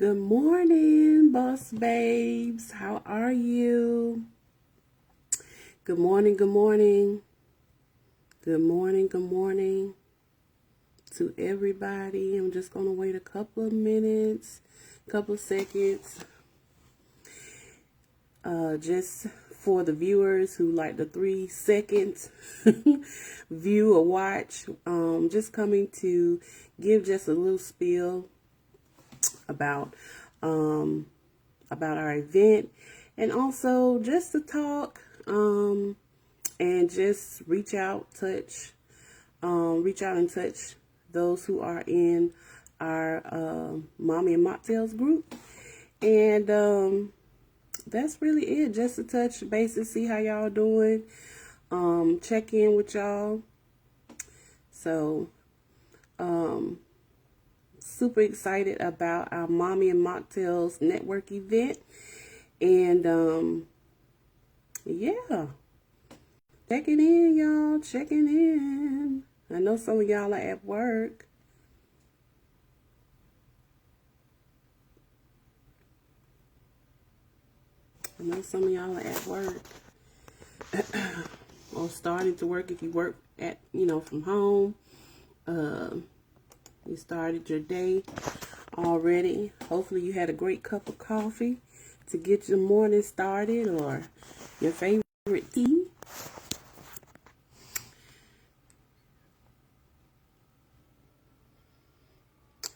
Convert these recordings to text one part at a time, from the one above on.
Good morning, Boss Babes. How are you? Good morning, good morning. Good morning, good morning to everybody. I'm just going to wait a couple of minutes, couple of seconds, just for the viewers who like the 3 seconds view or watch. Just coming to give just a little spiel about our event, and also just to talk and just reach out and touch those who are in our Mommy and Mocktails group. And that's really it, just to touch base and see how y'all doing, check in with y'all. So super excited about our Mommy and Mocktails network event. And yeah, checking in, y'all, checking in. I know some of y'all are at work. Or starting to work if you work at, from home. You started your day already. Hopefully you had a great cup of coffee to get your morning started, or your favorite tea.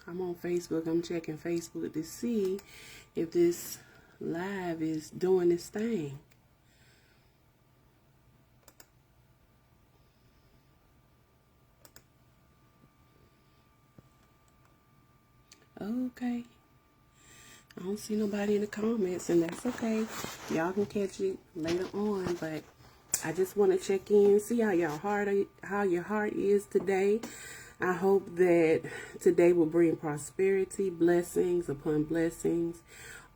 I'm on Facebook. I'm checking Facebook to see if this live is doing its thing. Okay. I don't see nobody in the comments, and that's okay. Y'all can catch it later on, but I just want to check in, see how your heart is today. I hope that today will bring prosperity, blessings upon blessings.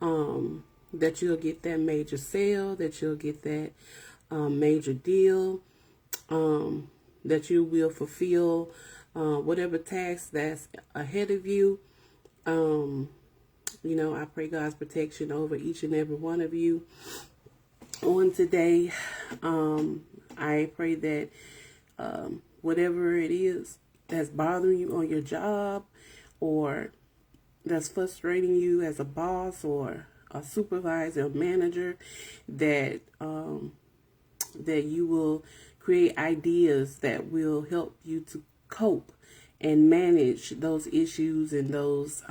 That you'll get that major sale, that you'll get that major deal, that you will fulfill whatever task that's ahead of you. I pray God's protection over each and every one of you on today. I pray that whatever it is that's bothering you on your job, or that's frustrating you as a boss or a supervisor or manager, that that you will create ideas that will help you to cope and manage those issues and those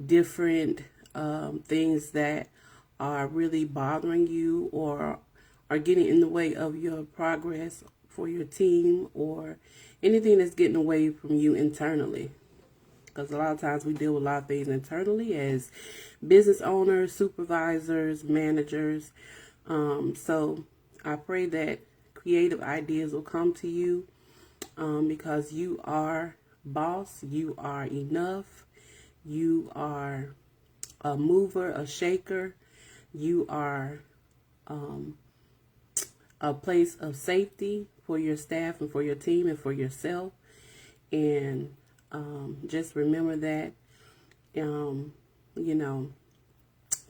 different things that are really bothering you or are getting in the way of your progress for your team, or anything that's getting away from you internally. Because a lot of times we deal with a lot of things internally as business owners, supervisors, managers. So I pray that creative ideas will come to you, because you are boss, you are enough, you are a mover, a shaker, you are a place of safety for your staff and for your team and for yourself. And just remember that,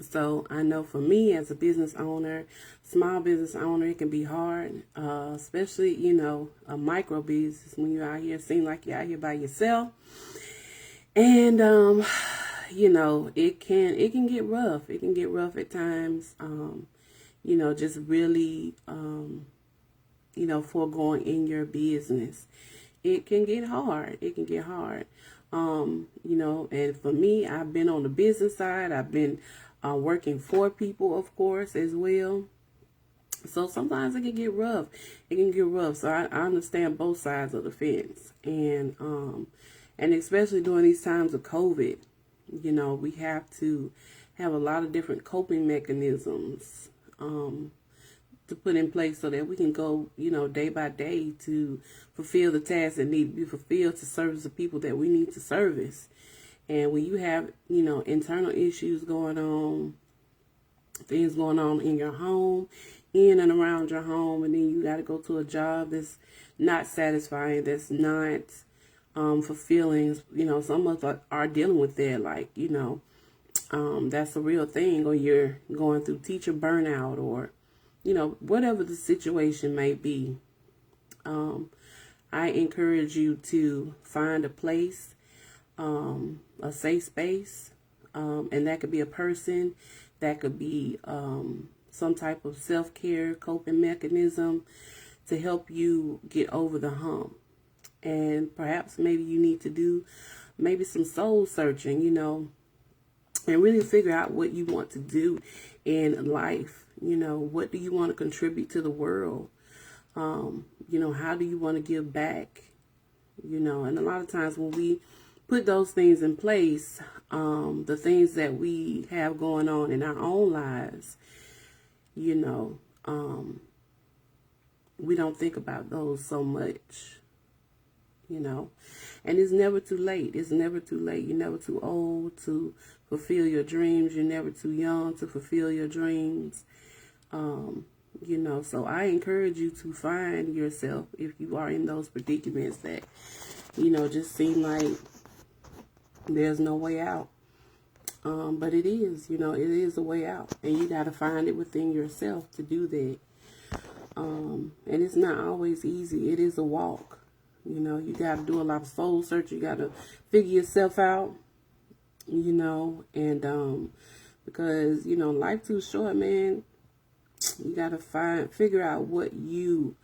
so I know for me as a business owner, small business owner, it can be hard, especially, a micro business, when you're out here, seem like you're out here by yourself. And, it can get rough. It can get rough at times, just really, foregoing in your business. It can get hard. And for me, I've been on the business side. I've been working for people, of course, as well. So sometimes it can get rough. So I understand both sides of the fence. And especially during these times of COVID, we have to have a lot of different coping mechanisms to put in place so that we can go, day by day to fulfill the tasks that need to be fulfilled to service the people that we need to service. And when you have, internal issues going on, things going on in your home, in and around your home, and then you got to go to a job that's not satisfying, that's not for feelings. Some of us are dealing with that, like, that's a real thing, or you're going through teacher burnout, or, whatever the situation may be. I encourage you to find a place, a safe space, and that could be a person, that could be some type of self-care coping mechanism to help you get over the hump. And perhaps maybe you need to do maybe some soul searching, and really figure out what you want to do in life. What do you want to contribute to the world? How do you want to give back? And a lot of times when we put those things in place, the things that we have going on in our own lives, we don't think about those so much, and it's never too late. It's never too late. You're never too old to fulfill your dreams. You're never too young to fulfill your dreams. So I encourage you to find yourself if you are in those predicaments that, just seem like there's no way out. But it is, it is a way out, and you got to find it within yourself to do that. And it's not always easy. It is a walk. You got to do a lot of soul search. You got to figure yourself out, and because, life too short, man. You got to figure out what you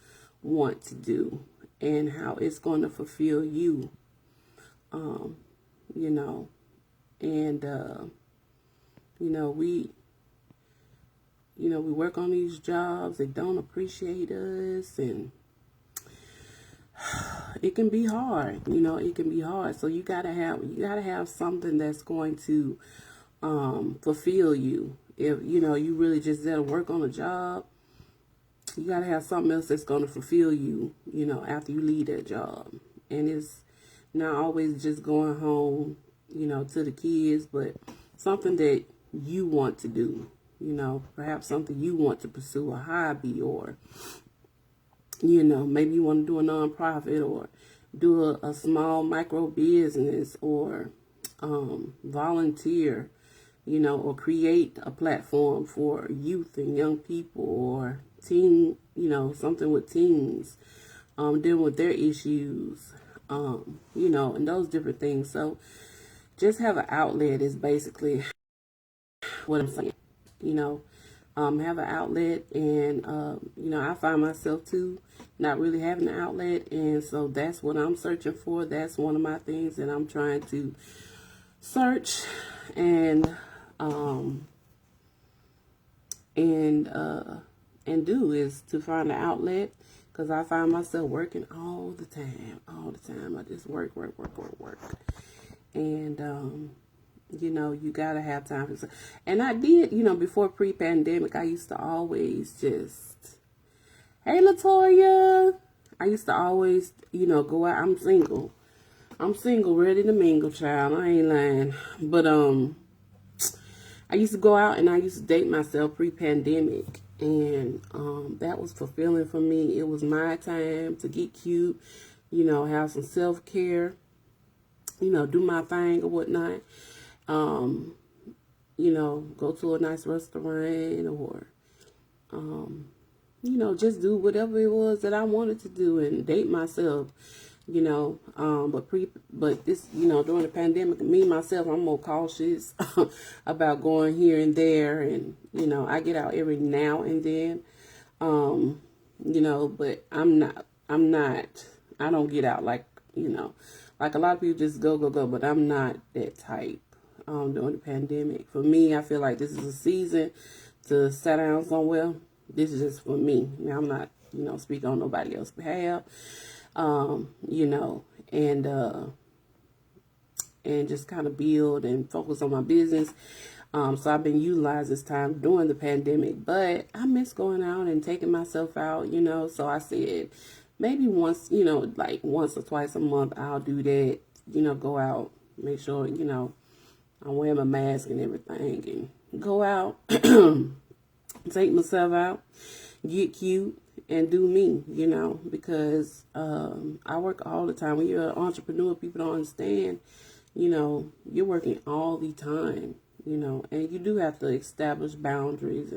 want to do and how it's going to fulfill you, and, we work on these jobs. They don't appreciate us, and it can be hard, it can be hard. So you gotta have something that's going to, fulfill you. If, you really just there to work on a job, you got to have something else that's going to fulfill you, after you leave that job. And it's not always just going home, to the kids, but something that you want to do, perhaps something you want to pursue, a hobby, or, maybe you want to do a nonprofit, or do a small micro business, or volunteer, or create a platform for youth and young people, or teen, something with teens, dealing with their issues, and those different things. So just have an outlet is basically what I'm saying, have an outlet. And, I find myself too not really having an outlet. And so that's what I'm searching for. That's one of my things that I'm trying to search and do is to find an outlet, because I find myself working all the time. I just work. And, you got to have time for. And I did, before pre-pandemic, I used to always just, hey, Latoya. I used to always, go out. I'm single, ready to mingle, child. I ain't lying. But, I used to go out and I used to date myself pre-pandemic, and that was fulfilling for me. It was my time to get cute, have some self-care, do my thing or whatnot, go to a nice restaurant, or, just do whatever it was that I wanted to do and date myself. But this, during the pandemic, me, myself, I'm more cautious about going here and there. And, I get out every now and then, but I don't get out like a lot of people just go, but I'm not that type, during the pandemic. For me, I feel like this is a season to sit down somewhere. This is just for me. Now, I'm not, speaking on nobody else's behalf. And just kind of build and focus on my business. So I've been utilizing this time during the pandemic, but I miss going out and taking myself out, so I said maybe once, like once or twice a month, I'll do that, go out, make sure, I'm wearing my mask and everything, and go out, take myself out, get cute, and do me, because I work all the time. When you're an entrepreneur, people don't understand, you're working all the time, and you do have to establish boundaries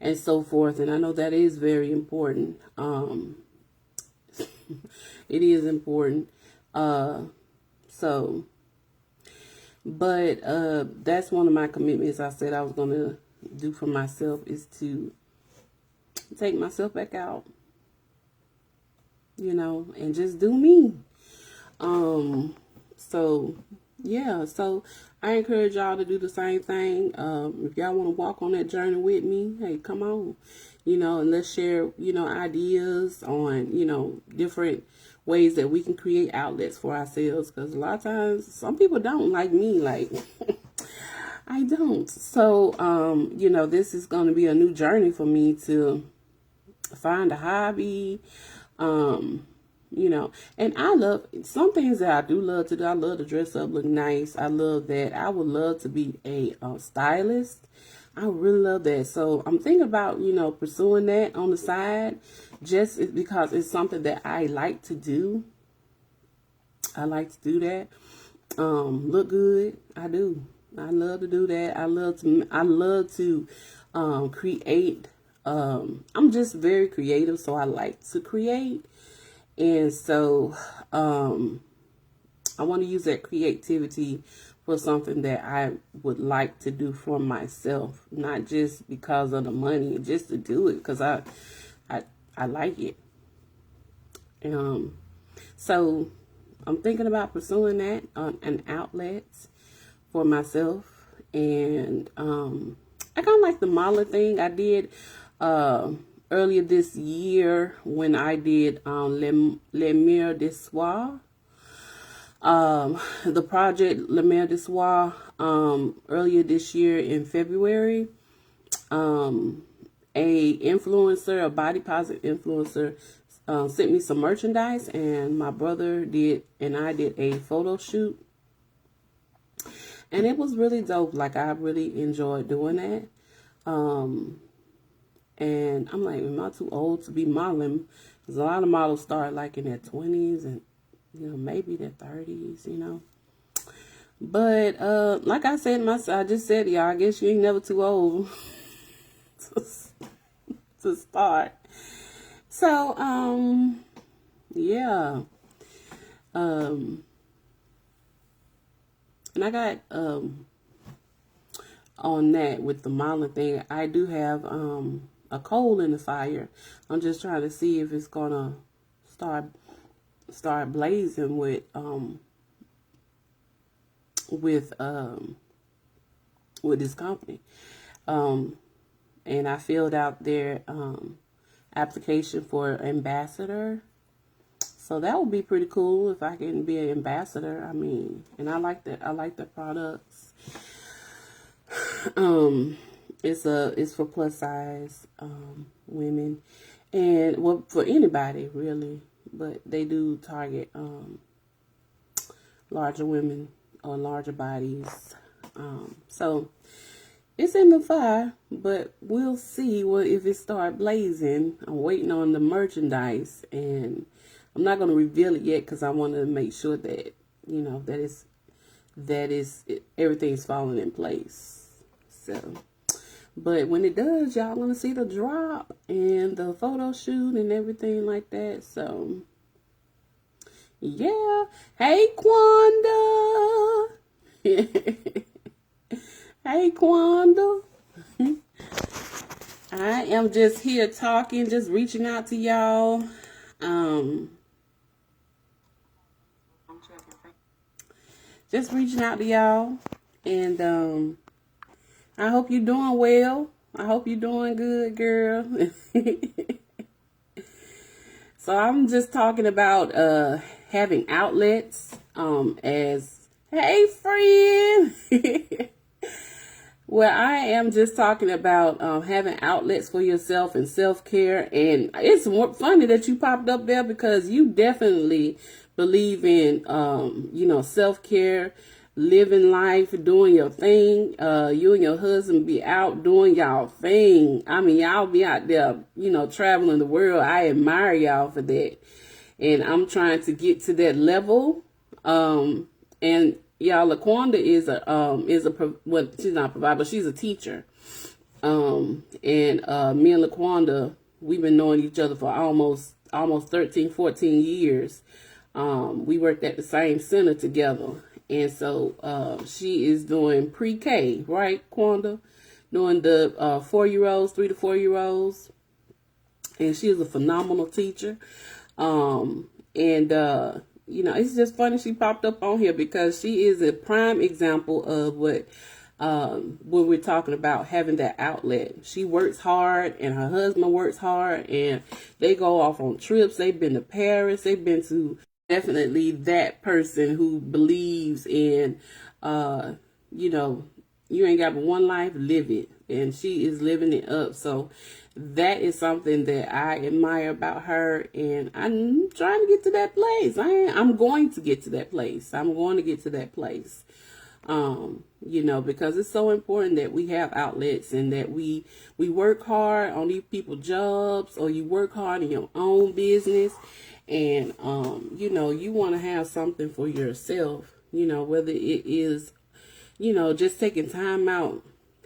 and so forth. And I know that is very important. It is important. But that's one of my commitments I said I was going to do for myself, is to take myself back out, and just do me. So I encourage y'all to do the same thing. If y'all want to walk on that journey with me, hey, come on, and let's share, ideas on, different ways that we can create outlets for ourselves. Because a lot of times, some people don't like me, like, I don't. So, this is going to be a new journey for me to find a hobby, and I love some things that I do love to do. I love to dress up, look nice. I love that. I would love to be a stylist. I really love that. So I'm thinking about, pursuing that on the side, just because it's something that I like to do. I like to do that. Look good. I do. I love to do that. I love to create. I'm just very creative, so I like to create. And so I want to use that creativity for something that I would like to do for myself, not just because of the money, just to do it because I like it. So I'm thinking about pursuing that an outlet for myself. And I kind of like the modeling thing. I did earlier this year when I did Les Murs de Soir. The project Les Murs de Soir, earlier this year in February, a body positive influencer, sent me some merchandise, and my brother and I did a photo shoot, and it was really dope. Like, I really enjoyed doing that. And I'm like, am I too old to be modeling? Because a lot of models start like in their 20s and, maybe their 30s, But, like I said, I just said to y'all, I guess you ain't never too old to start. So, yeah. And I got, on that with the modeling thing, I do have, a coal in the fire. I'm just trying to see if it's gonna start blazing with this company. And I filled out their application for ambassador. So that would be pretty cool if I can be an ambassador. I mean, and I like that. I like the products. It's for plus size women, and well, for anybody really, but they do target larger women or larger bodies. So it's in the fire, but we'll see if it start blazing. I'm waiting on the merchandise, and I'm not going to reveal it yet because I want to make sure that everything's falling in place. So. But when it does, y'all gonna see the drop and the photo shoot and everything like that. So, yeah. Hey, Quanda. Hey, Quanda. I am just here talking, just reaching out to y'all. Just reaching out to y'all. And, I hope you're doing well. I hope you're doing good, girl. So I'm just talking about having outlets as, hey, friend. Well, I am just talking about having outlets for yourself and self-care. And it's funny that you popped up there because you definitely believe in, self-care. living life, doing your thing. You and your husband be out doing y'all thing. I mean, y'all be out there, traveling the world. I admire y'all for that. And I'm trying to get to that level. And y'all, LaQuanda well, she's not a provider, but she's a teacher. And me and LaQuanda, we've been knowing each other for almost 13, 14 years. We worked at the same center together. And so she is doing pre-K, right, Quanda? Doing the 4-year-olds, 3 to 4-year-olds. And she is a phenomenal teacher. It's just funny she popped up on here because she is a prime example of what when we're talking about having that outlet. She works hard and her husband works hard and they go off on trips. They've been to Paris. They've been to definitely that person who believes in, you ain't got but one life, live it. And she is living it up. So that is something that I admire about her. And I'm trying to get to that place. I'm going to get to that place. I'm going to get to that place. Because it's so important that we have outlets and that we work hard on these people's jobs, or you work hard in your own business. And, you want to have something for yourself, whether it is, just taking time out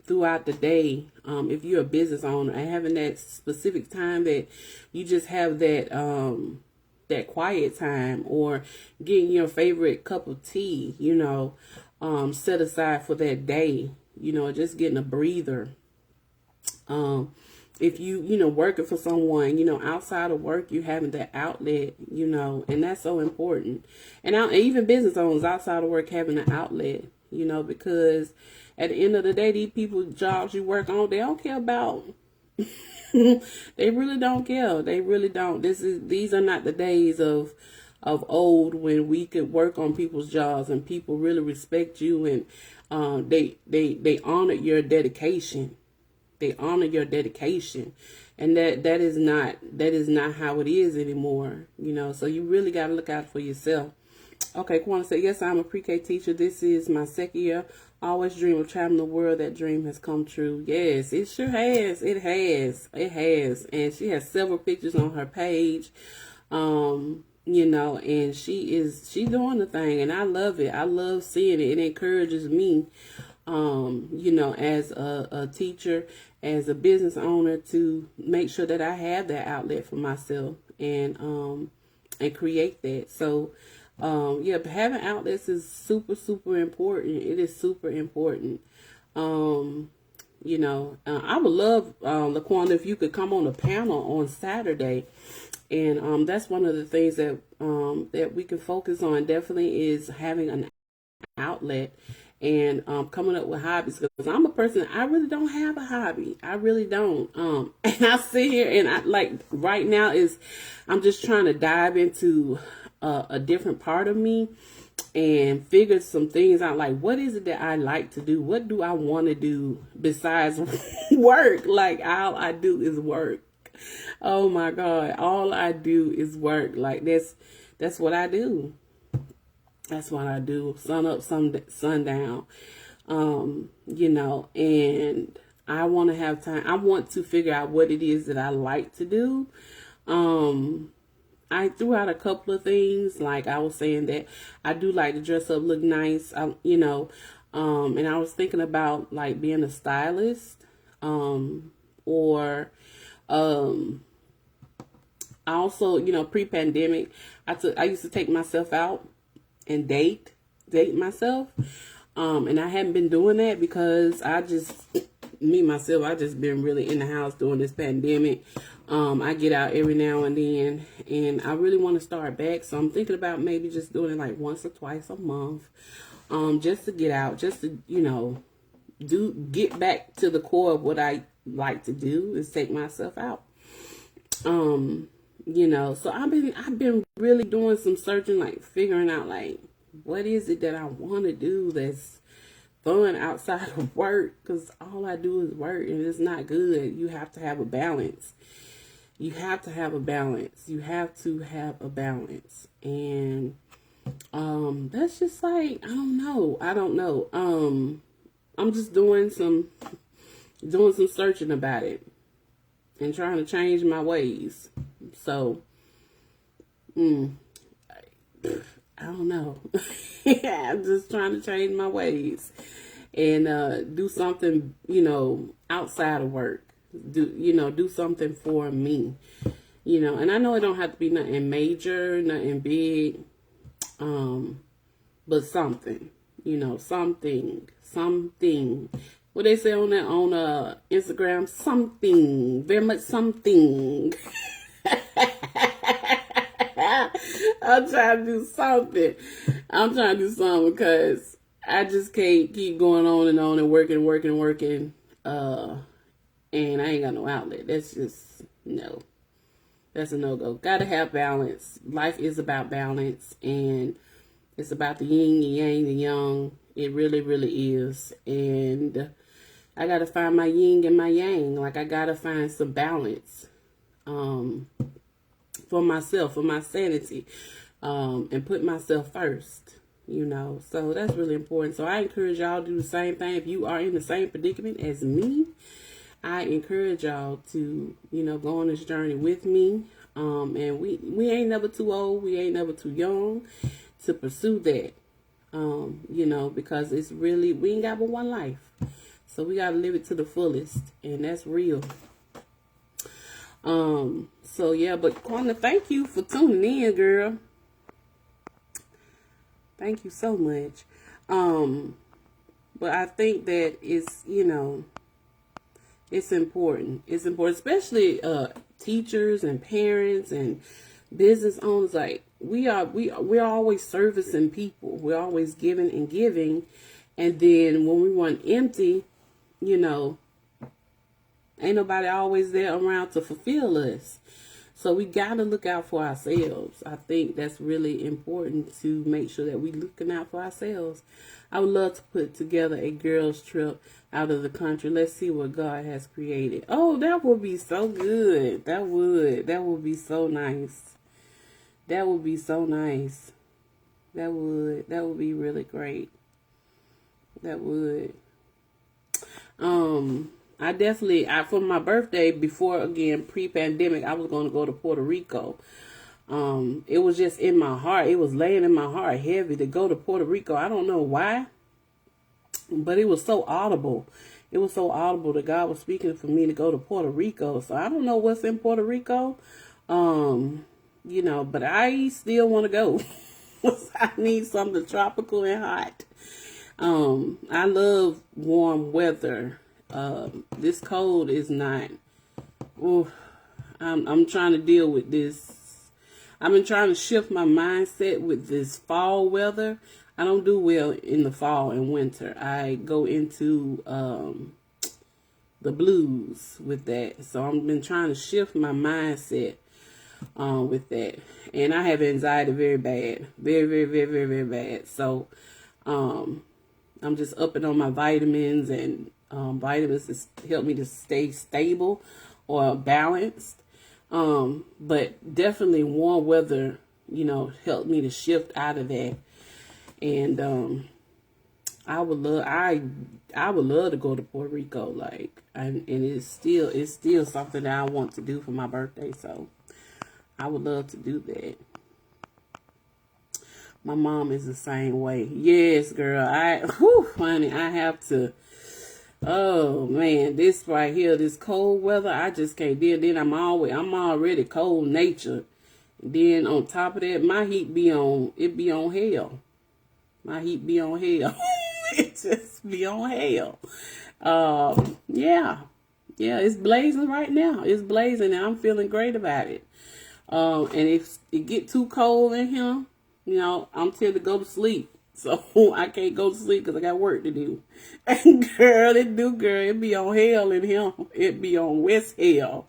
throughout the day. If you're a business owner and having that specific time that you just have that quiet time, or getting your favorite cup of tea, set aside for that day, just getting a breather. If you, working for someone, outside of work, you having that outlet, and that's so important. And even business owners outside of work having an outlet, because at the end of the day, these people's jobs you work on, they don't care about. They really don't care. They really don't. These are not the days of old when we could work on people's jobs and people really respect you, and they honor your dedication. They honor your dedication, and that is not how it is anymore. So you really got to look out for yourself. Okay, Kwana said, yes, I'm a pre-K teacher. This is my second year. I always dream of traveling the world. That dream has come true. Yes, it sure has. It has. And she has several pictures on her page. And she's doing the thing, and I love it. I love seeing it. It encourages me, as a teacher, as a business owner, to make sure that I have that outlet for myself and create that. So, but having outlets is super, super important. It is super important. I would love, LaQuanda, if you could come on a panel on Saturday. And that's one of the things that we can focus on definitely is having an outlet and coming up with hobbies. Because I'm a person, I really don't have a hobby. I really don't. And I sit here and right now I'm just trying to dive into a different part of me and figure some things out. Like, what is it that I like to do? What do I want to do besides work? Like, all I do is work. Oh my God, all I do is work. Like, that's what I do. That's what I do. Sun up, sundown. And I want to have time. I want to figure out what it is that I like to do. I threw out a couple of things. Like I was saying that I do like to dress up, look nice, and I was thinking about like being a stylist, or also, pre-pandemic, I used to take myself out and date myself. And I haven't been doing that because I just been really in the house during this pandemic. I get out every now and then, and I really want to start back. So I'm thinking about maybe just doing it like once or twice a month, just to get out, just to, get back to the core of what I like to do is take myself out. So I've been really doing some searching, like figuring out like, what is it that I want to do that's fun outside of work? Because all I do is work, and it's not good. You have to have a balance. And That's just like, I don't know. I'm just doing some searching about it and trying to change my ways. So, I don't know. I'm just trying to change my ways and do something, outside of work. Do something for me. And I know it don't have to be nothing major, nothing big, but something, something. What they say on Instagram, something, very much something. I'm trying to do something. Because I just can't keep going on and working. And I ain't got no outlet. That's just, no. That's a no-go. Gotta have balance. Life is about balance. And it's about the yin, the yang, the yang. It really, really is. And I gotta find my yin and my yang. Like, I gotta find some balance. For myself, for my sanity. And put myself first. So that's really important. So I encourage y'all to do the same thing. If you are in the same predicament as me, I encourage y'all to, go on this journey with me. And we ain't never too old. We ain't never too young to pursue that. Because it's really, we ain't got but one life. So we got to live it to the fullest. And that's real. So yeah, but Quanta, thank you for tuning in, girl. Thank you so much. But I think that it's, it's important. It's important, especially teachers and parents and business owners. Like, we're always servicing people. We're always giving and giving. And then when we run empty, ain't nobody always there around to fulfill us. So we got to look out for ourselves. I think that's really important, to make sure that we're looking out for ourselves. I would love to put together a girls trip out of the country. Let's see what God has created. Oh, that would be so good. That would be so nice. That would be so nice. That would be really great. That would. I definitely, for my birthday, before, again, pre-pandemic, I was going to go to Puerto Rico. It was just in my heart. It was laying in my heart heavy to go to Puerto Rico. I don't know why, but it was so audible. It was so audible that God was speaking for me to go to Puerto Rico. So I don't know what's in Puerto Rico, but I still want to go. I need something tropical and hot. I love warm weather. This cold is not. Ooh, I'm trying to deal with this. I've been trying to shift my mindset with this fall weather. I don't do well in the fall and winter. I go into the blues with that. So I've been trying to shift my mindset with that. And I have anxiety very bad. Very, very, very, very, very bad. So I'm just upping on my vitamins, and vitamins to help me to stay stable or balanced. But definitely warm weather, helped me to shift out of that. And I would love to go to Puerto Rico, and it's still something that I want to do for my birthday. So I would love to do that. My mom is the same way. Yes, girl. Honey, I have to. Oh man, this right here, this cold weather, I just can't deal. Then I'm already cold natured. Then on top of that, my heat be on hell. My heat be on hell. It just be on hell. Yeah, it's blazing right now. It's blazing, and I'm feeling great about it. And if it get too cold in here, I'm tempted to go to sleep. So I can't go to sleep because I got work to do. And girl, it be on hell in here. It be on West Hell.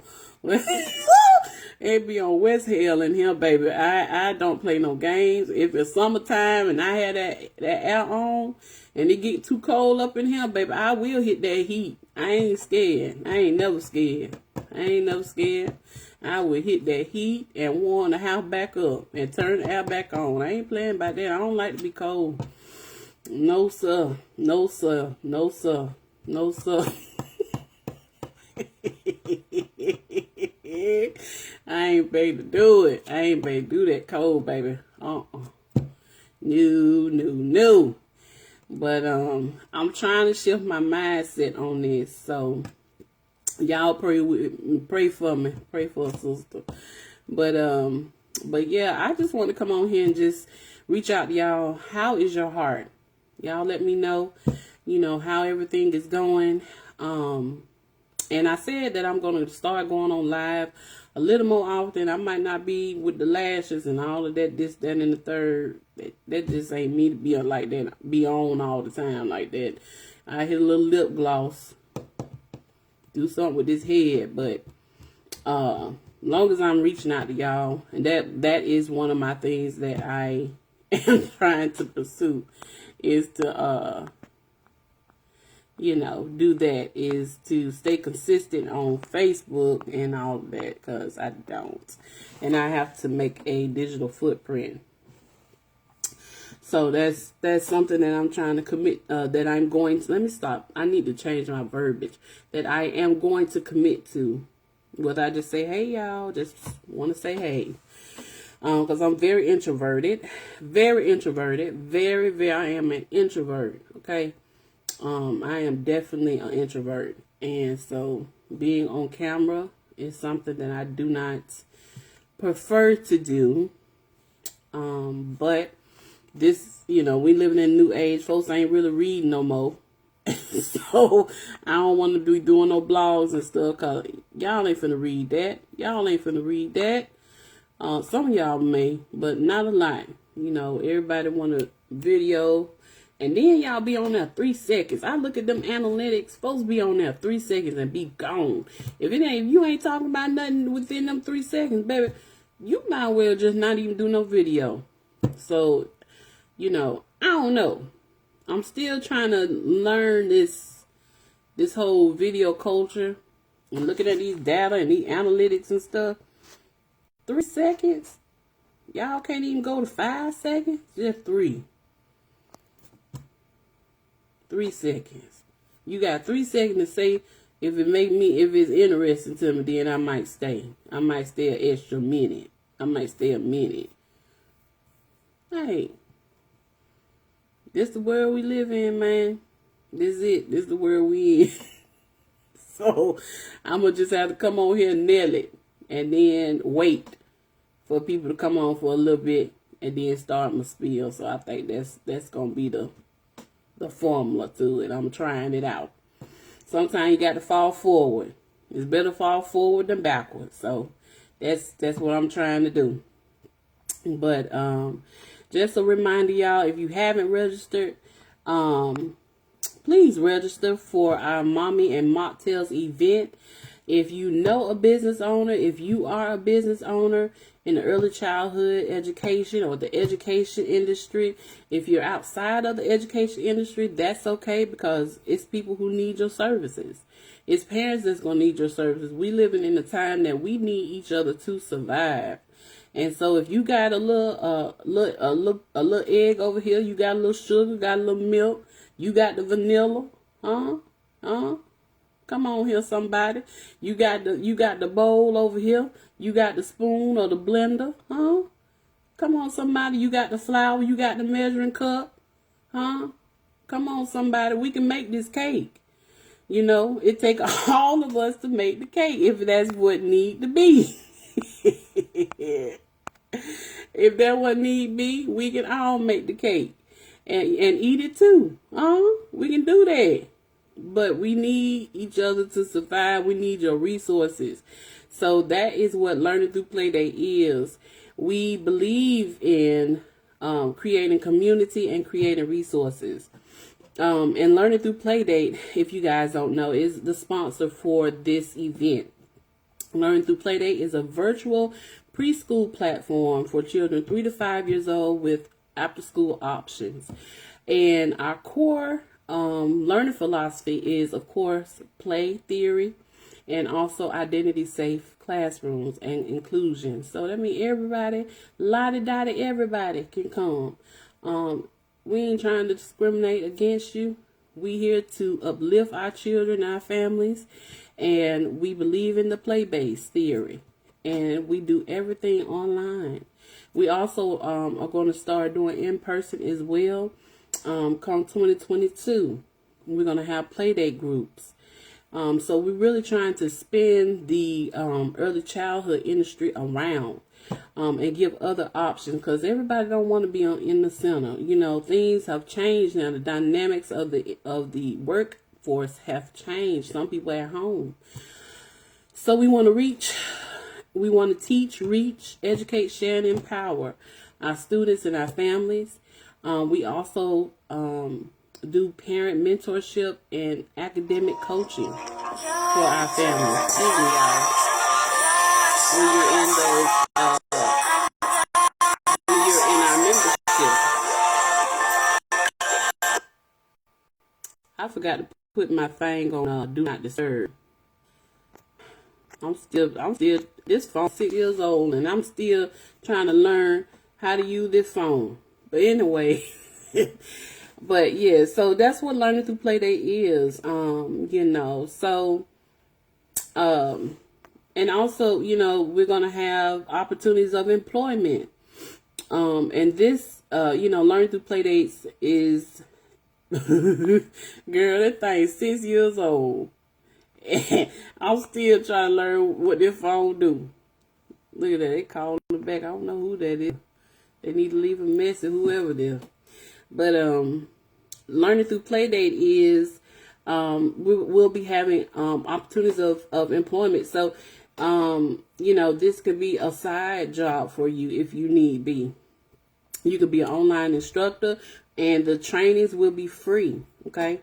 It be on West Hell in here, baby. I don't play no games. If it's summertime and I had that air on and it get too cold up in here, baby, I will hit that heat. I ain't scared. I ain't never scared. I ain't never scared. I would hit that heat and warm the house back up and turn the air back on. I ain't playing about that. I don't like to be cold. No, sir. No, sir. No, sir. No, sir. I ain't paid to do it. I ain't paid to do that cold, baby. No. But I'm trying to shift my mindset on this. So y'all pray for me. Pray for a sister. But yeah, I just want to come on here and just reach out to y'all. How is your heart? Y'all let me know, how everything is going. And I said that I'm going to start going on live a little more often. I might not be with the lashes and all of that, this, that, and the third. That just ain't me to be like that, be on all the time like that. I hit a little lip gloss, do something with this head, but long as I'm reaching out to y'all, and that is one of my things that I am trying to pursue, is to do that, is to stay consistent on Facebook and all of that, because I don't. And I have to make a digital footprint. So that's something that I'm trying to commit, that I'm going to, let me stop. I need to change my verbiage, that I am going to commit to. Whether I just say, hey, y'all, just want to say, hey. Because I'm very introverted. Very, I am an introvert, okay? I am definitely an introvert, and so being on camera is something that I do not prefer to do. But this, we living in a new age. Folks ain't really reading no more. So I don't want to be doing no blogs and stuff, because y'all ain't finna read that. Some of y'all may, but not a lot. Everybody want a video. And then y'all be on there 3 seconds. I look at them analytics. Supposed to be on there 3 seconds and be gone. If you ain't talking about nothing within them 3 seconds, baby, you might well just not even do no video. So, I don't know. I'm still trying to learn this whole video culture. And looking at these data and these analytics and stuff. 3 seconds? Y'all can't even go to 5 seconds? Just 3. 3 seconds. You got 3 seconds to say if it's interesting to me, then I might stay. I might stay an extra minute. I might stay a minute. Hey, this the world we live in, man. This is it. This is the world we in. So I'm gonna just have to come on here and nail it, and then wait for people to come on for a little bit, and then start my spiel. So I think that's gonna be the formula to it. I'm trying it out. Sometimes you got to fall forward. It's better fall forward than backwards. So that's what I'm trying to do. But just a reminder, y'all, if you haven't registered, please register for our Mommy and Mocktails event. If you know a business owner, if you are a business owner in the early childhood education or the education industry, if you're outside of the education industry, that's okay, because it's people who need your services. It's parents that's going to need your services. We living in a time that we need each other to survive. And so if you got a little egg over here, you got a little sugar, got a little milk, you got the vanilla, come on here, somebody. You got the bowl over here. You got the spoon or the blender, Come on, somebody. You got the flour. You got the measuring cup, Come on, somebody. We can make this cake. It take all of us to make the cake, if that's what need to be. If that what need be, we can all make the cake and eat it too. We can do that. But we need each other to survive. We need your resources. So that is what Learning Through Playdate is. We believe in creating community and creating resources. And Learning Through Playdate, if you guys don't know, is the sponsor for this event. Learning Through Playdate is a virtual preschool platform for children 3 to 5 years old with after-school options. And our core learning philosophy is, of course, play theory. and also identity safe classrooms and inclusion. So that means everybody, lottie dottie, everybody can come. We ain't trying to discriminate against you. We here to uplift our children, our families, and we believe in the play-based theory, and we do everything online. We also are going to start doing in-person as well. Come 2022, we're going to have playdate groups. So we're really trying to spin the early childhood industry around and give other options, because everybody don't want to be in the center. You know, things have changed now. The dynamics of the workforce have changed. Some people are at home. So we want to teach, reach, educate, share, and empower our students and our families. We also do parent mentorship and academic coaching for our families. Thank you, guys. When you're in our membership. I forgot to put my thing on do not disturb. I'm still this phone 6 years old, and I'm still trying to learn how to use this phone. But anyway, but yeah, so that's what Learning Through Playdate is. So and also, we're gonna have opportunities of employment. And this Learning Through Playdates is girl, that thing's 6 years old. I'm still trying to learn what this phone do. Look at that. They calling me back. I don't know who that is. They need to leave a message, whoever it is. But Learning Through Playdate is we'll be having opportunities of employment. So this could be a side job for you if you need be. You could be an online instructor, and the trainings will be free. Okay.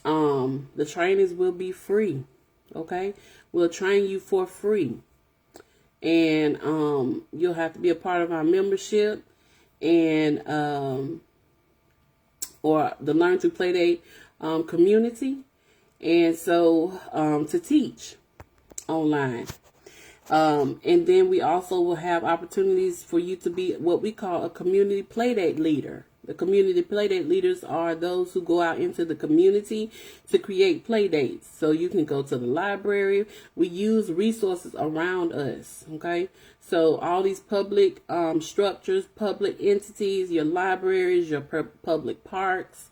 The trainings will be free. Okay, we'll train you for free, and you'll have to be a part of our membership, and or the Learn to Playdate community, and so to teach online. And then we also will have opportunities for you to be what we call a community playdate leader. The community playdate leaders are those who go out into the community to create playdates. So you can go to the library. We use resources around us. Okay. So all these public structures, public entities, your libraries, your public parks.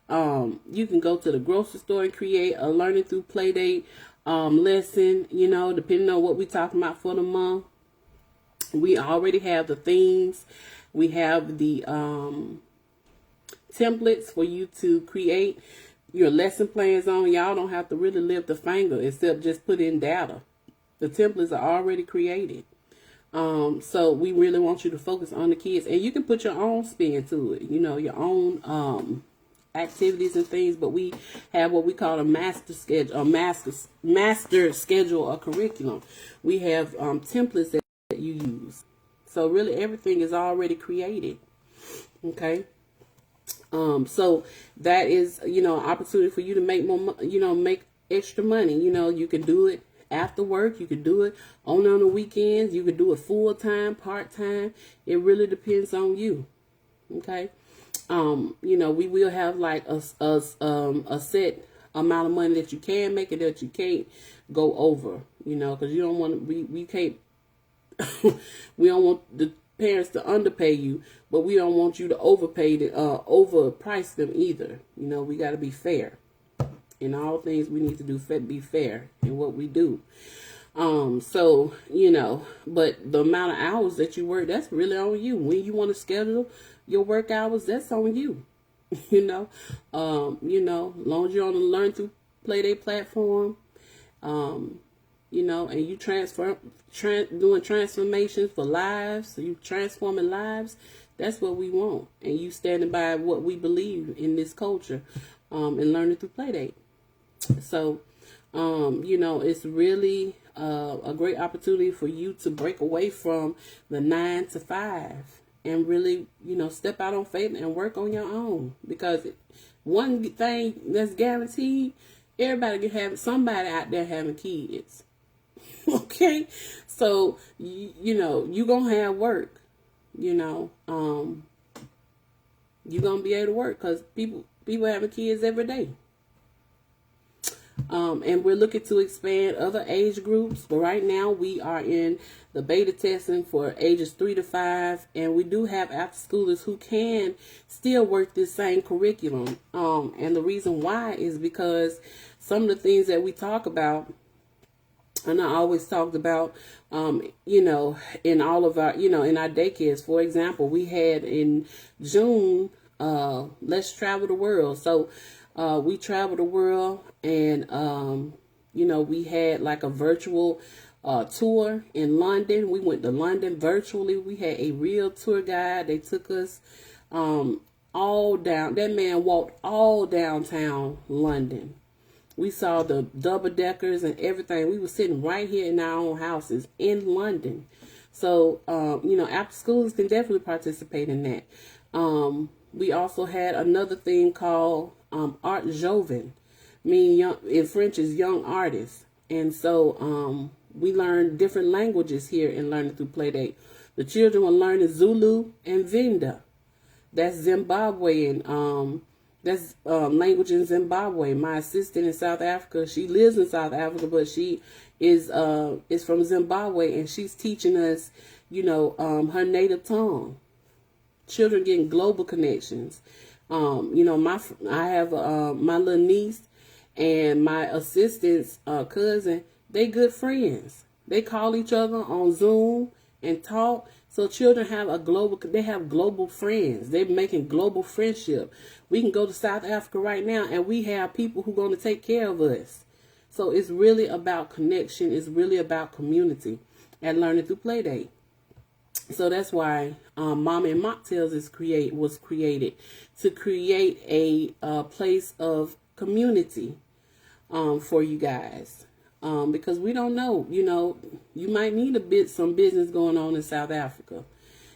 You can go to the grocery store and create a Learning Through Playdate lesson, depending on what we're talking about for the month. We already have the themes. We have the templates for you to create your lesson plans on. Y'all don't have to really lift a finger except just put in data. The templates are already created. So we really want you to focus on the kids, and you can put your own spin to it, your own activities and things, but we have what we call a master schedule, or curriculum. We have templates that you use. So really everything is already created. Okay. So that is, an opportunity for you to make more, make extra money. You can do it after work. You can do it on the weekends. You can do it full time, part time. It really depends on you. Okay. We will have like a set amount of money that you can make and that you can't go over, because you don't want to, we can't, we don't want the parents to underpay you, but we don't want you to overprice them either. We got to be fair. In all things, we need to be fair in what we do. So, but the amount of hours that you work, that's really on you. When you want to schedule your work hours, that's on you. Long as you're on the Learn Through Playdate platform, and you doing transformations for lives, so you transforming lives, that's what we want. And you standing by what we believe in this culture, and Learning Through Playdate. So, it's really a great opportunity for you to break away from the 9 to 5 and really, step out on faith and work on your own. Because one thing that's guaranteed, everybody can have somebody out there having kids. Okay, so you know you gonna have work. You know, you gonna be able to work because people having kids every day. And we're looking to expand other age groups. But right now we are in the beta testing for ages 3 to 5, and we do have after schoolers who can still work this same curriculum. And the reason why is because some of the things that we talk about, and I always talked about, you know, in all of our, you know, in our daycares. For example, we had in June, Let's Travel the World. So we traveled the world, and you know, we had like a virtual tour in London. We went to London virtually. We had a real tour guide. They took us all down. That man walked all downtown London. We saw the double deckers and everything. We were sitting right here in our own houses in London. So you know, after schools can definitely participate in that. We also had another thing called Art Joven, meaning young, in French is young artists. And so we learned different languages here in Learning Through Playdate. The children were learning Zulu and Venda. That's Zimbabwean. That's language in Zimbabwe. My assistant in South Africa, she lives in South Africa, but she is from Zimbabwe, and she's teaching us, you know, her native tongue. Children getting global connections. You know, I have my little niece and my assistant's cousin. They good friends. They call each other on Zoom and talk. So children have they have global friends. They're making global friendship. We can go to South Africa right now, and we have people who are going to take care of us. So it's really about connection. It's really about community and Learning Through Playdate. So that's why Mama and Mocktails was created to create a place of community for you guys. Because we don't know, you know, you might need some business going on in South Africa,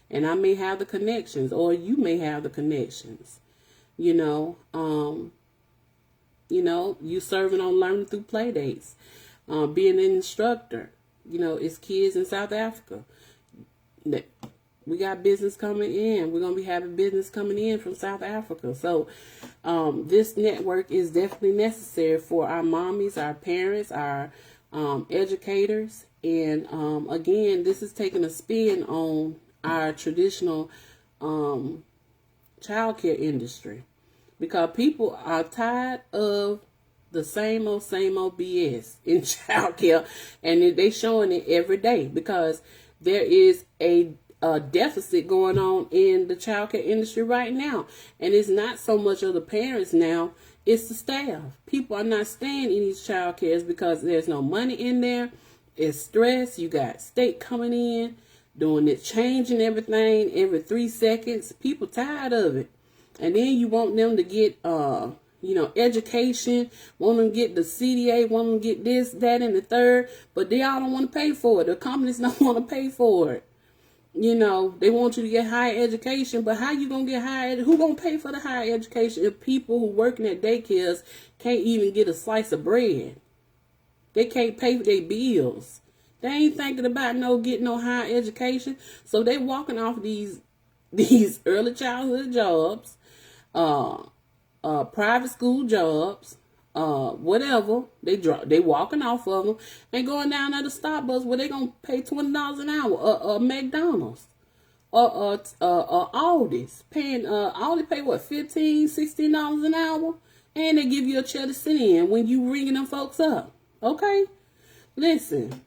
and I may have the connections, or you may have the connections. You know, you serving on Learning Through Playdates, being an instructor. You know, it's kids in South Africa. We got business coming in. We're gonna be having business coming in from South Africa. So this network is definitely necessary for our mommies, our parents, our educators. And again, this is taking a spin on our traditional childcare industry, because people are tired of the same old BS in childcare, and they showing it every day, because there is a deficit going on in the childcare industry right now. And it's not so much of the parents now, it's the staff. People are not staying in these childcares because there's no money in there. It's stress. You got state coming in, doing it, changing everything every 3 seconds. People tired of it. And then you want them to get, education, want them to get the CDA, want them to get this, that, and the third, but they all don't want to pay for it. The companies don't want to pay for it. You know, they want you to get higher education, but how you going to get higher? Who going to pay for the higher education if people who working at daycares can't even get a slice of bread? They can't pay for their bills. They ain't thinking about getting no higher education. So they walking off these early childhood jobs, private school jobs, whatever. They walking off of them and going down at the Starbucks where they gonna pay $20 an hour, or McDonald's, or Aldi's, paying Aldi pay what, $15, $16 an hour, and they give you a chair to sit in when you ringing them folks up. Okay, listen.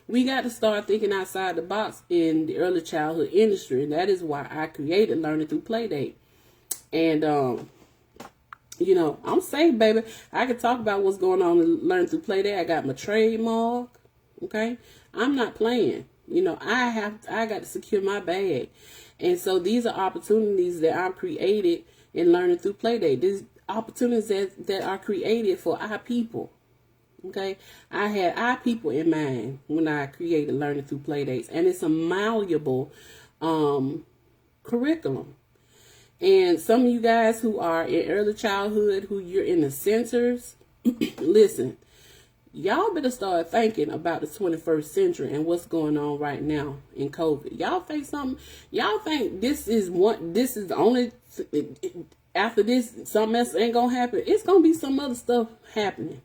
We got to start thinking outside the box in the early childhood industry, and that is why I created Learning Through Playdate. And I'm safe, baby. I can talk about what's going on in Learning Through Playdate. I got my trademark. Okay, I'm not playing. I got to secure my bag, and so these are opportunities that I've created in Learning Through Playdate. These opportunities that are created for our people. Okay, I had our people in mind when I created Learning Through Playdates, and it's a malleable curriculum. And some of you guys who are in early childhood, who you're in the centers, listen, y'all better start thinking about the 21st century and what's going on right now in COVID. Y'all think something, y'all think this is the only, after this, something else ain't gonna happen. It's gonna be some other stuff happening.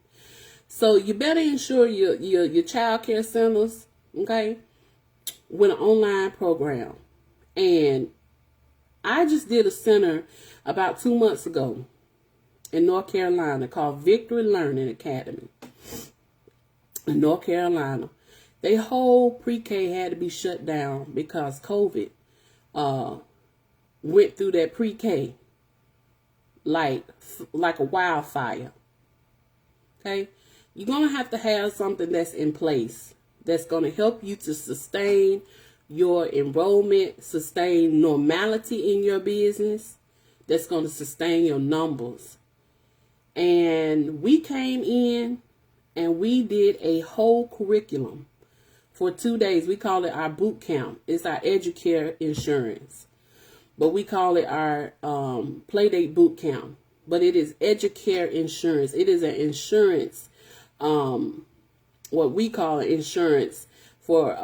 So you better ensure your child care centers, okay, with an online program. And I just did a center about 2 months ago in North Carolina called Victory Learning Academy in North Carolina. Their whole pre-K had to be shut down because COVID went through that pre-K like a wildfire. Okay? You're going to have something that's in place that's going to help you to sustain your enrollment, sustain normality in your business, that's going to sustain your numbers. And we came in and we did a whole curriculum for 2 days. We call it our boot camp. It's our Educare insurance, but we call it our Playdate boot camp. But it is Educare insurance. It is an insurance, what we call an insurance for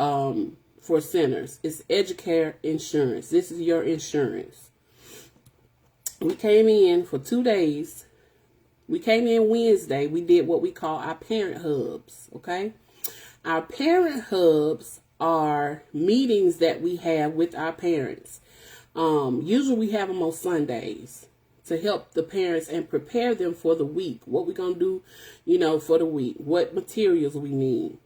centers. It's Educare insurance. This is your insurance. We came in for 2 days. We came in Wednesday. We did what we call our parent hubs, okay? Our parent hubs are meetings that we have with our parents. Usually we have them on Sundays to help the parents and prepare them for the week. What we're going to do, for the week. What materials we need.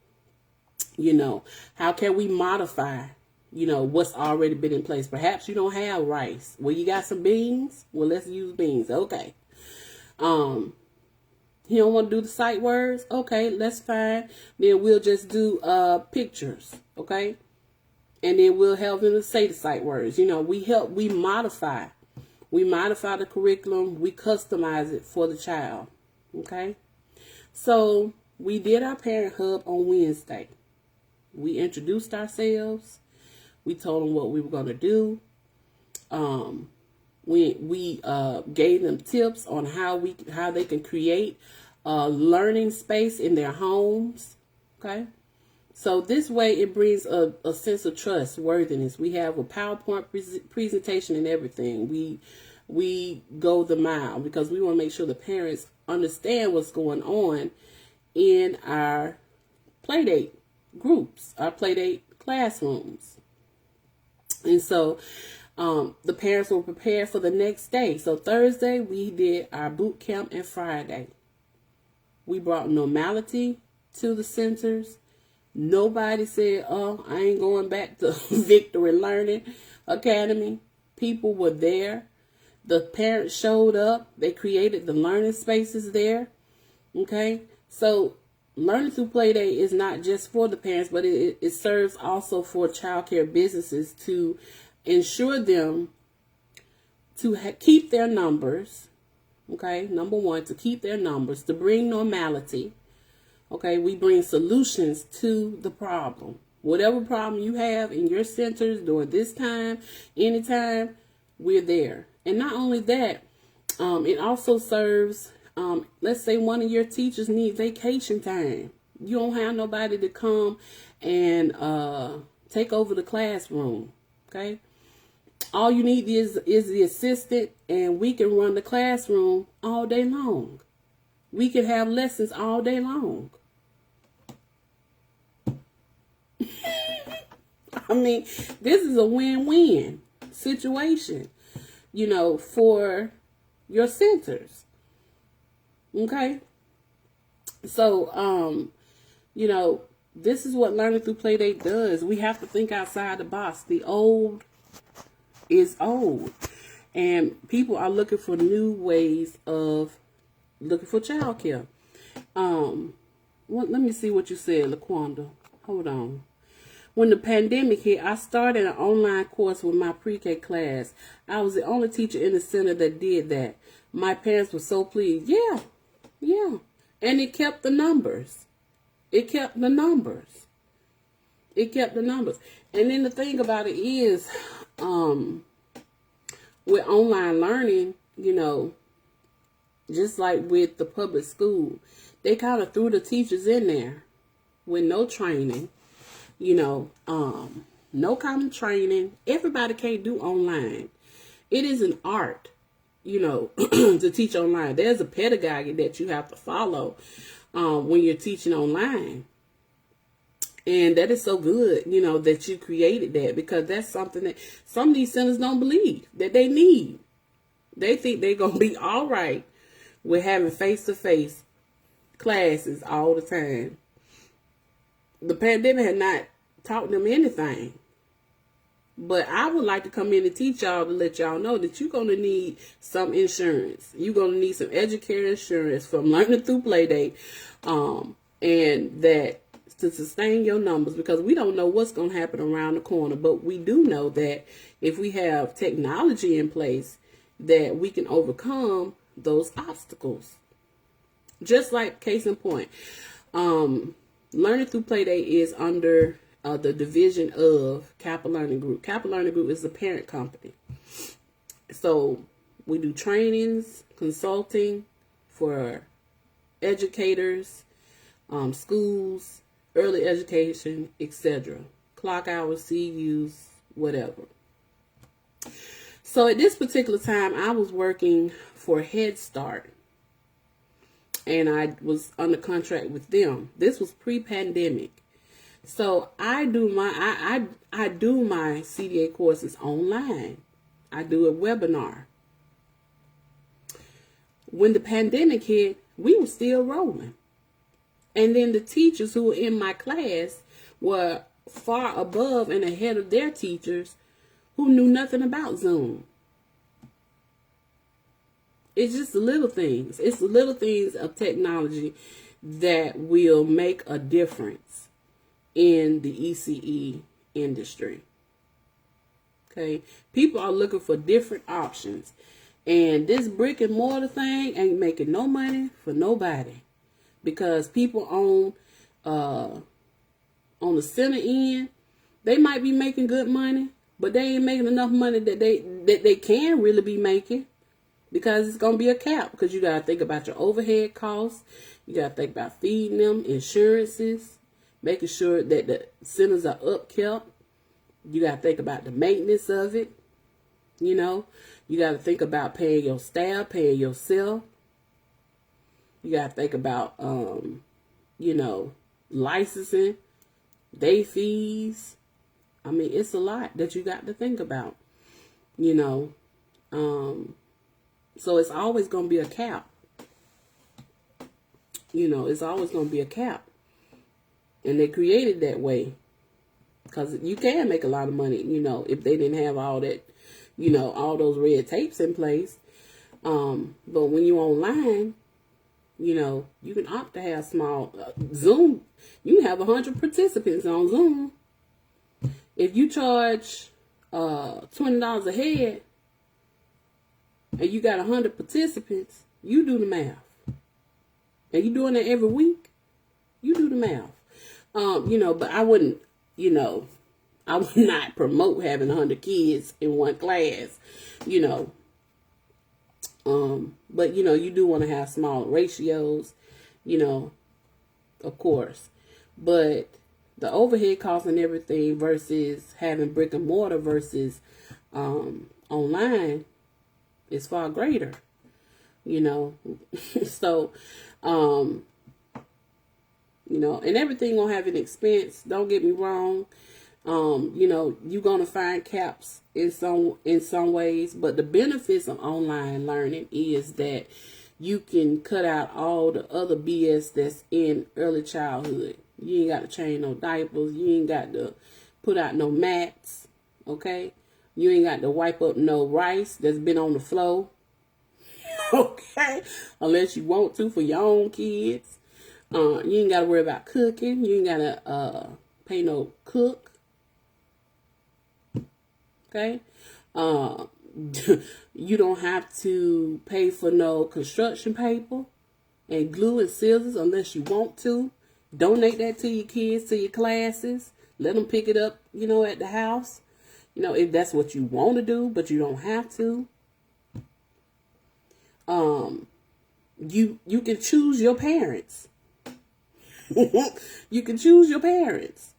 How can we modify, what's already been in place. Perhaps you don't have rice. Well, you got some beans? Well, let's use beans. Okay. You don't want to do the sight words? Okay, that's fine. Then we'll just do pictures, okay? And then we'll help them to say the sight words. We modify. We modify the curriculum. We customize it for the child, okay? So we did our parent hub on Wednesday. We introduced ourselves. We told them what we were going to do. We gave them tips on how they can create a learning space in their homes. Okay, so this way it brings a sense of trustworthiness. We have a PowerPoint presentation and everything. We go the mile because we want to make sure the parents understand what's going on in our Playdate groups, our Playdate classrooms, and so. The parents were prepared for the next day. So Thursday, we did our boot camp, and Friday, we brought normality to the centers. Nobody said, oh, I ain't going back to Victory Learning Academy. People were there. The parents showed up. They created the learning spaces there. Okay. So Learning Through Playdate is not just for the parents, but it serves also for childcare businesses to ensure them to keep their numbers, okay? Number one, to keep their numbers, to bring normality, okay? We bring solutions to the problem. Whatever problem you have in your centers during this time, anytime, we're there. And not only that, it also serves, let's say one of your teachers need vacation time. You don't have nobody to come and take over the classroom, okay? All you need is the assistant, and we can run the classroom all day long. We can have lessons all day long. I mean, this is a win-win situation, for your centers. Okay? So, this is what Learning Through Playdate does. We have to think outside the box. The old is old, and people are looking for new ways of looking for childcare. Let me see what you said, LaQuanda. Hold on. When the pandemic hit, I started an online course with my pre-K class. I was the only teacher in the center that did that. My parents were so pleased. Yeah. And it kept the numbers. And then the thing about it is, with online learning, Just like with the public school, they kind of threw the teachers in there with no training, no common training. Everybody can't do online. It is an art, to teach online. There's a pedagogy that you have to follow when you're teaching online. And that is so good, that you created that, because that's something that some of these centers don't believe that they need. They think they're going to be all right with having face-to-face classes all the time. The pandemic had not taught them anything. But I would like to come in and teach y'all to let y'all know that you're going to need some insurance. You're going to need some educator insurance from Learning Through Playdate. And that to sustain your numbers, because we don't know what's going to happen around the corner. But we do know that if we have technology in place, that we can overcome those obstacles. Just like case in point, Learning Through Playdate is under the division of Kappa Learning Group. Kappa Learning Group is the parent company. So we do trainings, consulting for educators, schools, early education, etc. Clock hours, CUs, whatever. So at this particular time, I was working for Head Start, and I was under contract with them. This was pre-pandemic. So I do my I do my CDA courses online. I do a webinar. When the pandemic hit, we were still rolling. And then the teachers who were in my class were far above and ahead of their teachers who knew nothing about Zoom. It's just the little things. It's the little things of technology that will make a difference in the ECE industry. Okay, people are looking for different options, and this brick and mortar thing ain't making no money for nobody, because people on the center end, they might be making good money, but they ain't making enough money that they can really be making, because it's gonna be a cap. Because you gotta think about your overhead costs, you gotta think about feeding them, insurances, making sure that the centers are upkept. You got to think about the maintenance of it. You got to think about paying your staff, paying yourself. You got to think about, licensing, day fees. I mean, it's a lot that you got to think about, So it's always going to be a cap. It's always going to be a cap. And they created that way because you can make a lot of money, if they didn't have all that, all those red tapes in place. But when you're online, you can opt to have small Zoom. You can have 100 participants on Zoom. If you charge $20 a head and you got 100 participants, you do the math. And you doing that every week, you do the math. But I wouldn't, I would not promote having 100 kids in one class, but, you do want to have small ratios, of course. But the overhead costs and everything versus having brick and mortar versus online is far greater, So, and everything gonna have an expense. Don't get me wrong. You're gonna find caps in some ways, but the benefits of online learning is that you can cut out all the other BS that's in early childhood. You ain't got to change no diapers. You ain't got to put out no mats. Okay, you ain't got to wipe up no rice that's been on the floor. Okay, unless you want to for your own kids. You ain't got to worry about cooking. You ain't got to pay no cook. Okay. You don't have to pay for no construction paper and glue and scissors unless you want to. Donate that to your kids, to your classes. Let them pick it up, at the house. If that's what you want to do, but you don't have to. You can choose your parents. You can choose your parents.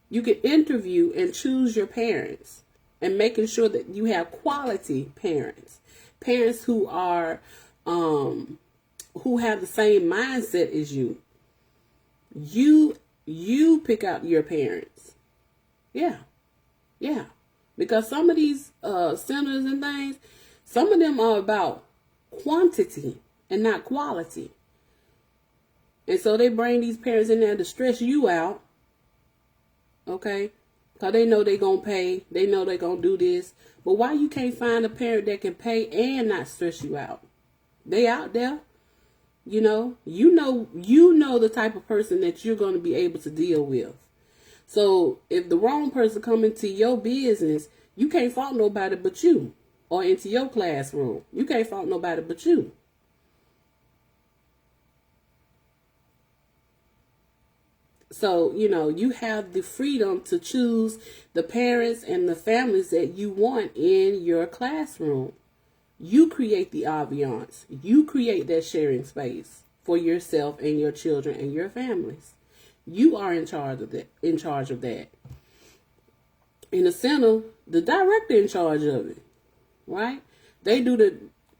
You can interview and choose your parents, and making sure that you have quality parents, parents who are who have the same mindset as you. You pick out your parents. Yeah. Because some of these centers and things, some of them are about quantity and not quality. And so they bring these parents in there to stress you out. Okay? Because they know they're going to pay. They know they're going to do this. But why you can't find a parent that can pay and not stress you out? They out there. You know the type of person that you're going to be able to deal with. So if the wrong person come into your business, you can't fault nobody but you. Or into your classroom. You can't fault nobody but you. So, you have the freedom to choose the parents and the families that you want in your classroom. You create the ambiance. You create that sharing space for yourself and your children and your families. You are in charge of that. In the center, the director in charge of it, right? They do the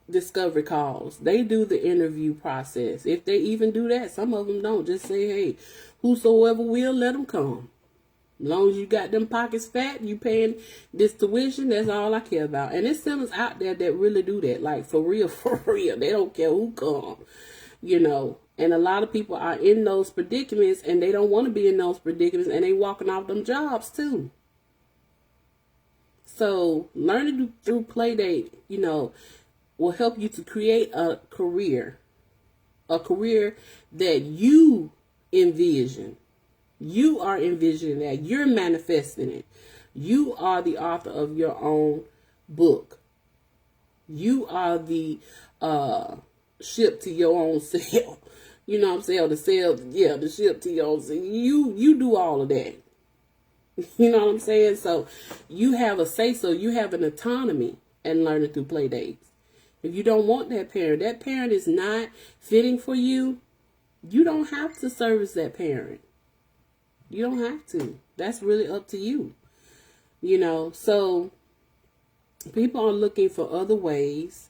discovery calls. They do the interview process. If they even do that, some of them don't. Just say, hey, whosoever will, let them come. As long as you got them pockets fat, you paying this tuition, that's all I care about. And there's centers out there that really do that. Like, for real. They don't care who come, And a lot of people are in those predicaments, and they don't want to be in those predicaments, and they walking off them jobs, too. So, learning through Playdate, will help you to create a career that you envision. You are envisioning that. You're manifesting it. You are the author of your own book. You are the ship to your own sail. You know what I'm saying? The ship to your own sail. You do all of that. You know what I'm saying? So you have a say-so. You have an autonomy in learning through Playdates. If you don't want that parent is not fitting for you, you don't have to service that parent. You don't have to. That's really up to you. So people are looking for other ways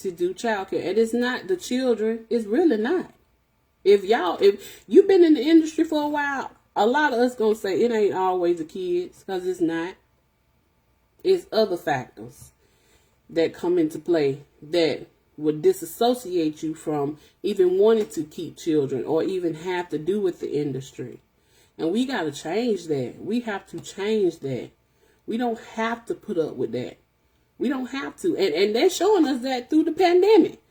to do childcare. And it's not the children. It's really not. If you've been in the industry for a while, a lot of us gonna say it ain't always the kids, because it's not. It's other factors that come into play that would disassociate you from even wanting to keep children or even have to do with the industry. And we got to change that. We have to change that. We don't have to put up with that. We don't have to. And they're showing us that through the pandemic.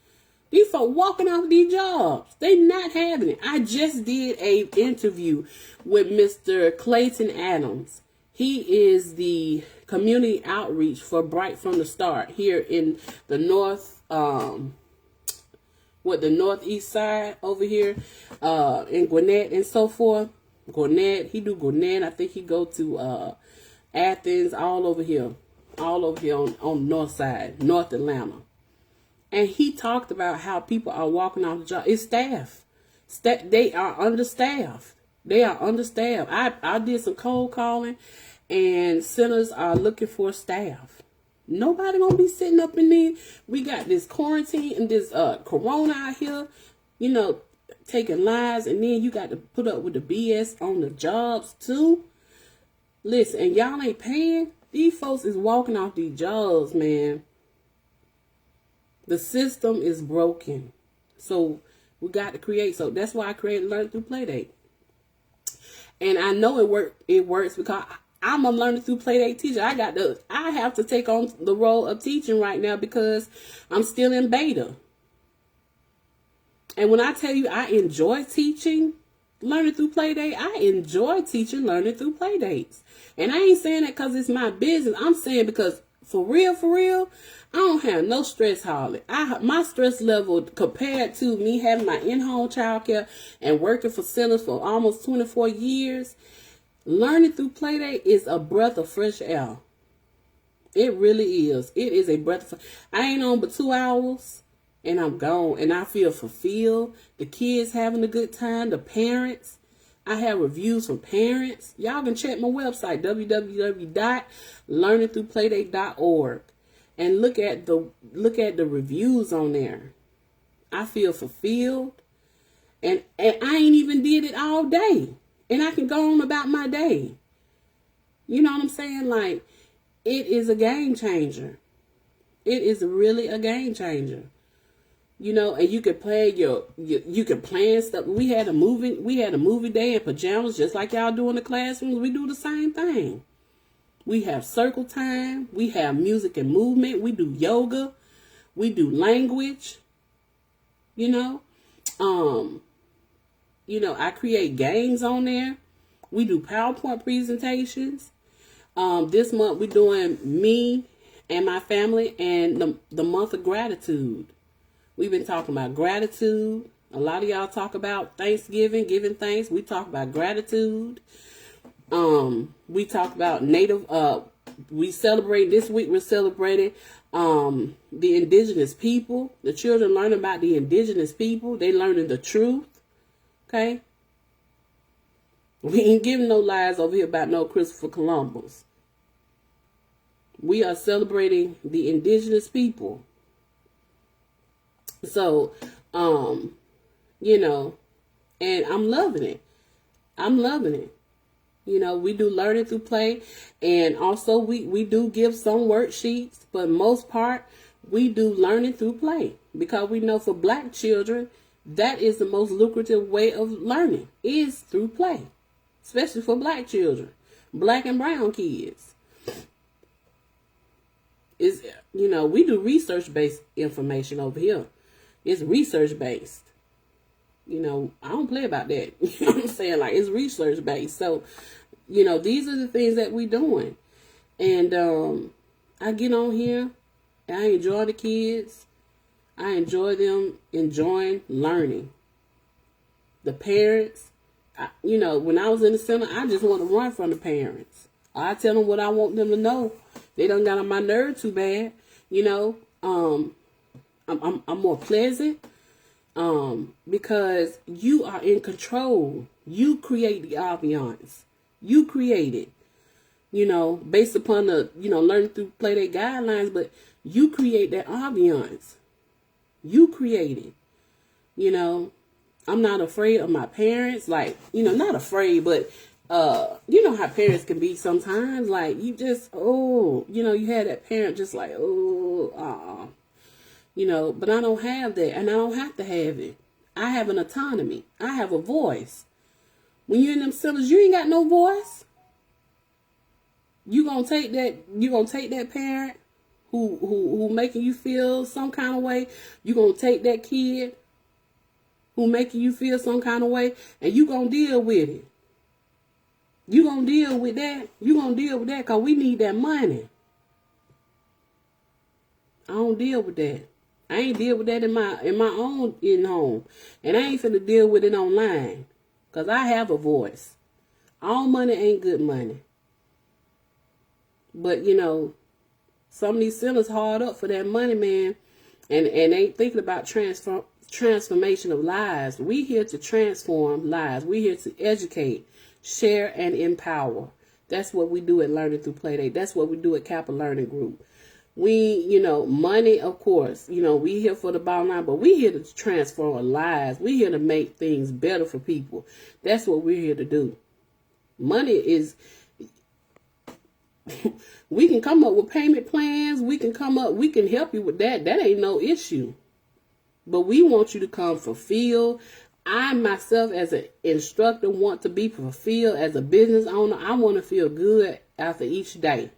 These folks walking off these jobs. They not having it. I just did a interview with Mr. Clayton Adams. He is the community outreach for Bright from the Start here in the the northeast side over here, in Gwinnett and so forth. He do Gwinnett. I think he go to Athens, all over here on the north side, North Atlanta. And he talked about how people are walking off the job. It's staff. They are understaffed. I did some cold calling, and centers are looking for staff. Nobody gonna be sitting up in there. We got this quarantine and this corona out here, taking lives, and then you got to put up with the BS on the jobs too. Listen, and y'all ain't paying. These folks is walking off these jobs, man. The system is broken. So we got to create. So that's why I created Learn Through Playdate. And I know it works because I'm a Learning Through Playdate teacher. I have to take on the role of teaching right now because I'm still in beta. And when I tell you I enjoy teaching Learning Through Playdate, I enjoy teaching Learning Through Playdates. And I ain't saying that because it's my business. I'm saying because for real, I don't have no stress hardly. My stress level compared to me having my in-home childcare and working for centers for almost 24 years, Learning Through Playdate is a breath of fresh air. It really is. It is a breath of I ain't on but 2 hours. and I'm gone, and I feel fulfilled. The kids having a good time, the parents. I have reviews from parents. Y'all can check my website, www.learningthroughplaydate.org, and look at the reviews on there. I feel fulfilled, and I ain't even did it all day, and I can go on about my day. You know what I'm saying? Like, it is a game changer. It is really a game changer. You know, and you can play you can plan stuff. We had a movie day in pajamas, just like y'all do in the classrooms. We do the same thing. We have circle time. We have music and movement. We do yoga. We do language. You know, I create games on there. We do PowerPoint presentations. This month we're doing me and my family and the month of gratitude. We've been talking about gratitude. A lot of y'all talk about Thanksgiving, giving thanks. We talk about gratitude. We talk about native, we celebrate, this week we're celebrating the indigenous people. The children learn about the indigenous people. They learning the truth. Okay? We ain't giving no lies over here about no Christopher Columbus. We are celebrating the indigenous people. So, and I'm loving it. I'm loving it. You know, we do learning through play, and also we do give some worksheets, but most part we do learning through play, because we know for Black children, that is the most lucrative way of learning, is through play, especially for Black children, Black and brown kids. We do research-based information over here. It's research-based. I don't play about that. You know what I'm saying? Like, it's research-based. So, these are the things that we're doing. And I get on here, and I enjoy the kids. I enjoy them enjoying learning. The parents, when I was in the center, I just want to run from the parents. I tell them what I want them to know. They done got on my nerve too bad. I'm more pleasant because you are in control. You create the ambiance. You create it, based upon the, learning through Playdate guidelines, but you create that ambiance. You create it. I'm not afraid of my parents. Like, not afraid, but you know how parents can be sometimes. Like, you just, you had that parent just like, but I don't have that, and I don't have to have it. I have an autonomy. I have a voice. When you're in them centers, you ain't got no voice. You gonna take that parent who making you feel some kind of way. You gonna take that kid who making you feel some kind of way, and you gonna deal with it. You gonna deal with that. You gonna deal with that, because we need that money. I don't deal with that. I ain't deal with that in my own in-home. And I ain't finna deal with it online, because I have a voice. All money ain't good money. But, some of these centers hard up for that money, man. And ain't thinking about transformation of lives. We here to transform lives. We here to educate, share, and empower. That's what we do at Learning Through Playdate. That's what we do at Kappa Learning Group. We, money, of course, we here for the bottom line, but we here to transform lives. We here to make things better for people. That's what we're here to do. Money is, we can come up with payment plans. We can help you with that. That ain't no issue. But we want you to come fulfilled. I myself, as an instructor, want to be fulfilled. As a business owner, I want to feel good after each day.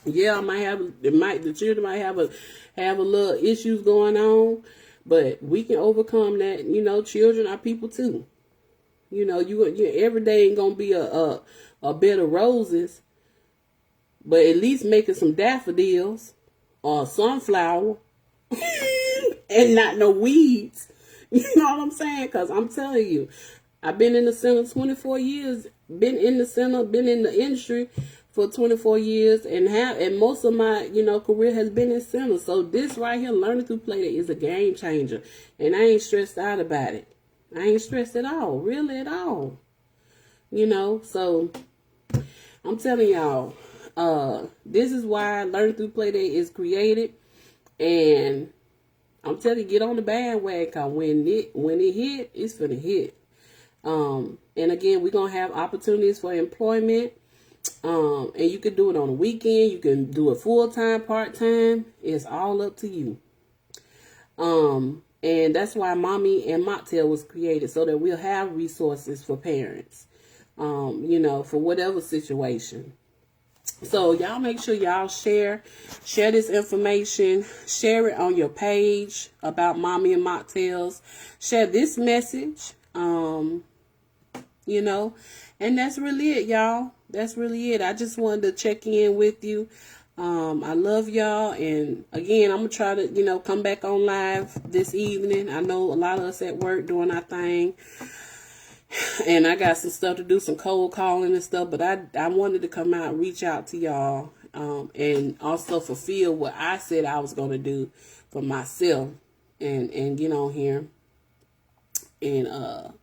Yeah, the children might have a little issues going on, but we can overcome that. Children are people too. You every day ain't gonna be a bed of roses, but at least making some daffodils or sunflower and not no weeds. You know what I'm saying? Because I'm telling you, I've been in the center 24 years, been in the center, been in the industry for 24 years, and most of my, career has been in center. So this right here, learning through play date, is a game changer. And I ain't stressed out about it. I ain't stressed at all, really at all. So I'm telling y'all, this is why learning through play date is created. And I'm telling you, get on the bandwagon, cause when it hit, it's finna hit. And again, we're gonna have opportunities for employment. And you can do it on a weekend, you can do it full-time, part-time. It's all up to you. And that's why Mommy and Mocktail was created, so that we'll have resources for parents, for whatever situation. So y'all make sure y'all share this information, share it on your page about Mommy and Mocktails, share this message, and that's really it, y'all. That's really it. I just wanted to check in with you. I love y'all. And again, I'm going to try to, come back on live this evening. I know a lot of us at work doing our thing. And I got some stuff to do, some cold calling and stuff. But I wanted to come out and reach out to y'all. And also fulfill what I said I was going to do for myself. And get on here and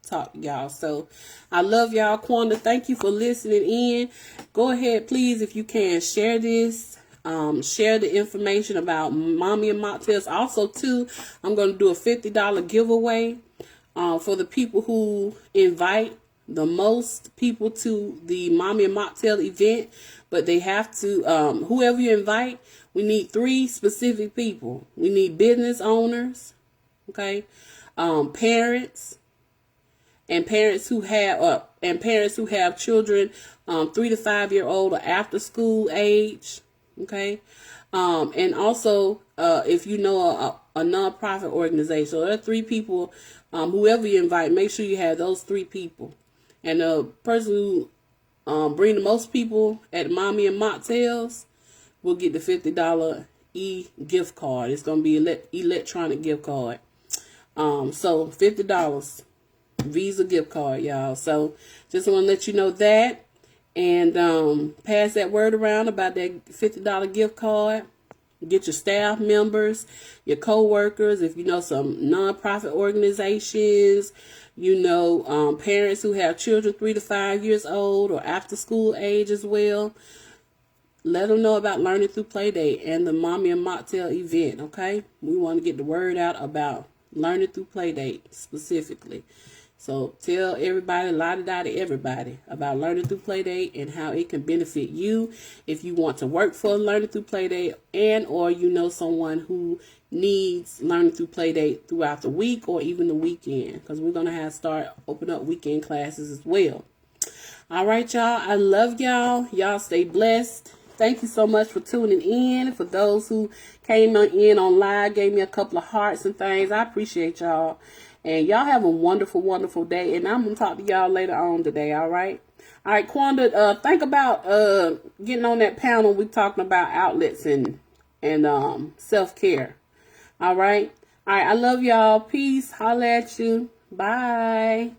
talk to y'all. So I love y'all. Quanda, thank you for listening in. Go ahead, please, if you can, share this. Share the information about Mommy and Mocktails. Also, too, I'm going to do a $50 giveaway for the people who invite the most people to the Mommy and Mocktail event. But they have to, whoever you invite, we need 3 specific people. We need business owners, okay, parents, and parents who have children 3 to 5 year old or after school age. Okay. And also, if you know a nonprofit organization, so there are 3 people, whoever you invite, make sure you have those 3 people. And the person who bring the most people at Mommy and Mocktails will get the $50 e-gift card. It's going to be electronic gift card. So $50 Visa gift card, y'all. So just want to let you know that. And pass that word around about that $50 gift card. Get your staff members, your co-workers, if you know some nonprofit organizations, parents who have children 3 to 5 years old or after school age as well. Let them know about Learning Through Playdate and the Mommy and Mocktail event, okay? We want to get the word out about Learning Through Playdate specifically. So tell everybody, la-da-da-da everybody about Learning Through Playdate and how it can benefit you if you want to work for Learning Through Playdate and or someone who needs Learning Through Playdate throughout the week or even the weekend, because we're going to start open up weekend classes as well. All right, y'all. I love y'all. Y'all stay blessed. Thank you so much for tuning in. For those who came in on live, gave me a couple of hearts and things, I appreciate y'all. And y'all have a wonderful, wonderful day. And I'm going to talk to y'all later on today, all right? All right, Quanda, think about getting on that panel. We're talking about outlets and self-care. All right? All right, I love y'all. Peace. Holla at you. Bye.